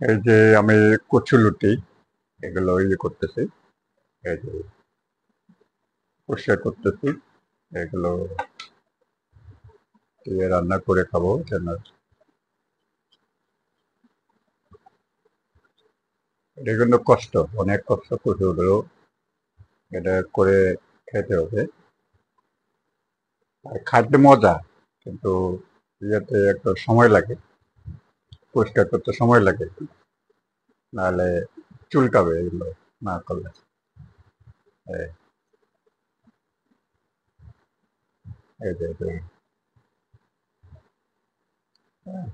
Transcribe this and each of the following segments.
এই যে আমি কচুলুটি এগুলো করতেছি, এই যে পরিষ্কার করতেছি, এগুলো দিয়ে রান্না করে খাবো যেন। এটা কিন্তু কষ্ট, অনেক কষ্ট, কচুগুলো এটা করে খেতে হবে। আর খাইতে মজা, কিন্তু ইয়েতে একটা সময় লাগে, পরিষ্কার করতে সময় লাগে, নাহলে চুলকাবে এগুলো না করলে। এই এই যে এই যে, হ্যাঁ,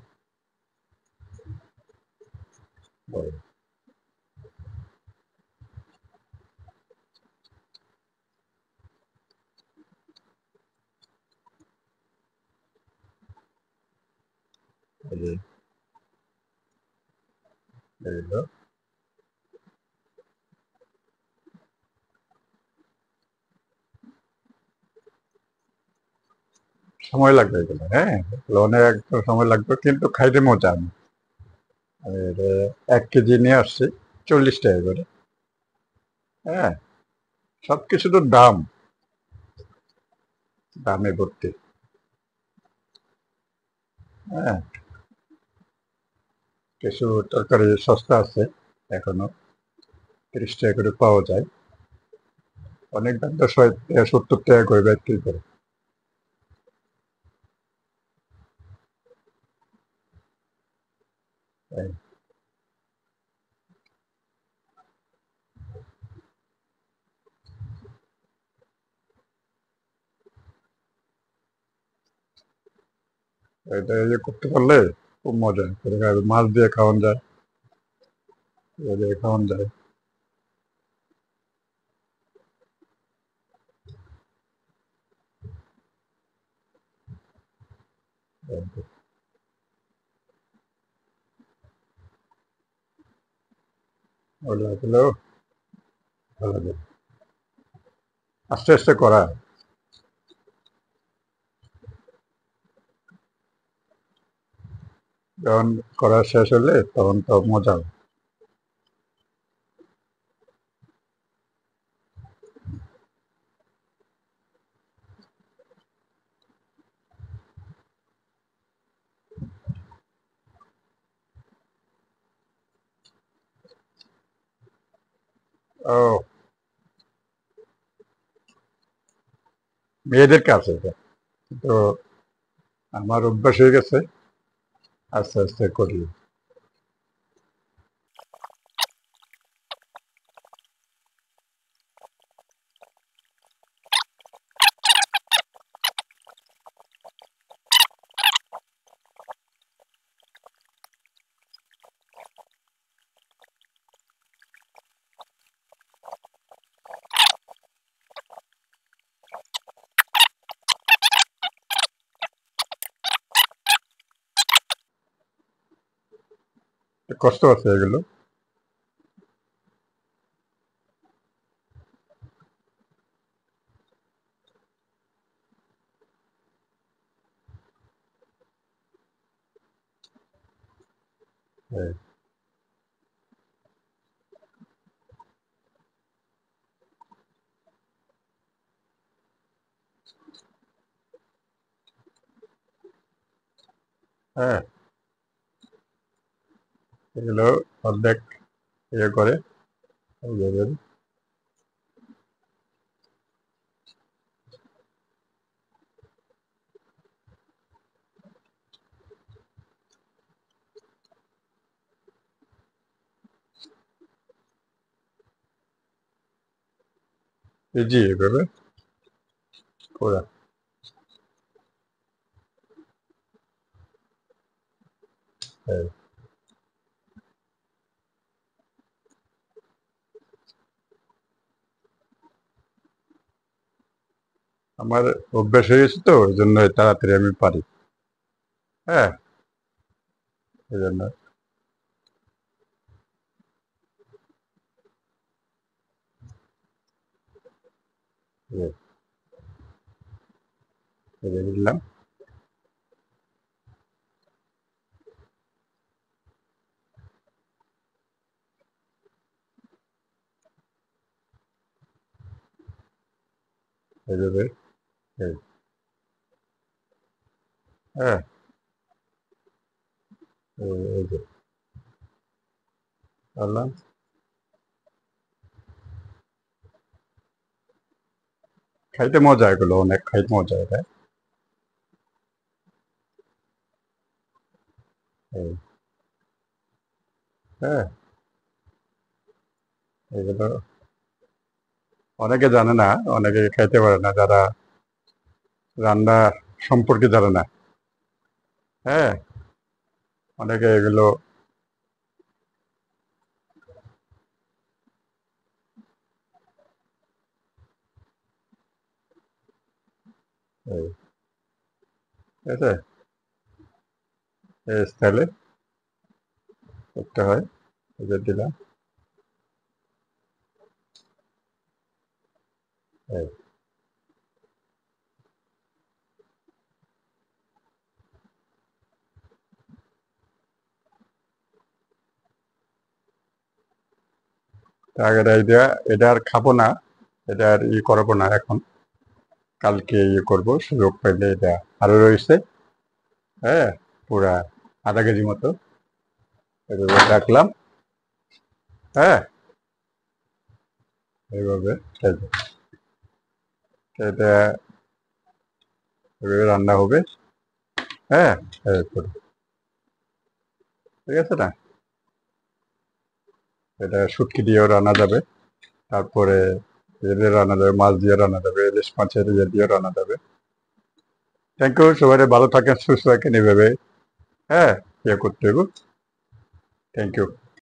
ওই, এই যে এগুলো সময় লাগবে এগুলো, হ্যাঁ এগুলো অনেক সময় লাগবে, কিন্তু খাইতে মজা। আর 1 কেজি নিয়ে আসছি 40 টাকা করে। হ্যাঁ, সবকিছু তো দাম, দামে ভর্তি। হ্যাঁ, কিছু তরকারি সস্তা আছে এখনো, 30 টাকা করে পাওয়া যায়। অনেক দাম তো 70 টাকা করে বিক্রি করে। এই, এটা করতে পারলে খুব মজা করে মাছ দিয়ে খাওয়ান যায়, এ দিয়ে খাওয়ান যায়। ওগুলো ভালো যায়, আস্তে আস্তে করা। যখন করা শেষ হলে তখন তো মজা হবে। ও, মেয়েদের কাছে এটা, তো আমার অভ্যাস হয়ে গেছে, আস্তে আস্তে করি। কষ্ট আছে এগুলো। হ্যাঁ, হ্যাঁ, এগুলো অর্ধেক করে জি এভাবে করা। হ্যাঁ, আমার অভ্যাস হয়ে গেছে তো, ওই জন্য তাড়াতাড়ি আমি পারি। হ্যাঁ, এই জন্য দিলাম। এইভাবে এই, হ্যাঁ এই যে বললাম খাইতে মজা, এগুলো অনেক খাইতে মজা এটা। এই, হ্যাঁ এগুলো অনেকে জানে না, অনেকে খাইতে পারে না, যারা রান্না সম্পর্কে জানে না। হ্যাঁ, অনেকে এগুলো এই, ঠিক আছে, এই স্টাইলে করতে হয়। এই যে দিলাম, এই আগের আইডিয়া, এটা আর খাবো না, এটা আর করবো না এখন, কালকে করবো সুযোগ পাইলে। এটা আরো রয়েছে, হ্যাঁ, পুরা আধা কেজি মতো এভাবে রাখলাম। হ্যাঁ, এইভাবে খেতে এটা এভাবে রান্না হবে। হ্যাঁ, এরপরে ঠিক আছে না, এটা শুটকি দিয়েও রান্না যাবে, তারপরে এদের রান্না যাবে, মাছ দিয়ে রান্না যাবে, ইলিশ মাছের দিয়ে রান্না যাবে। থ্যাংক ইউ, সবাই ভালো থাকেন, সুস্থ থাকেন, এইভাবে হ্যাঁ করতে হবে। Thank you.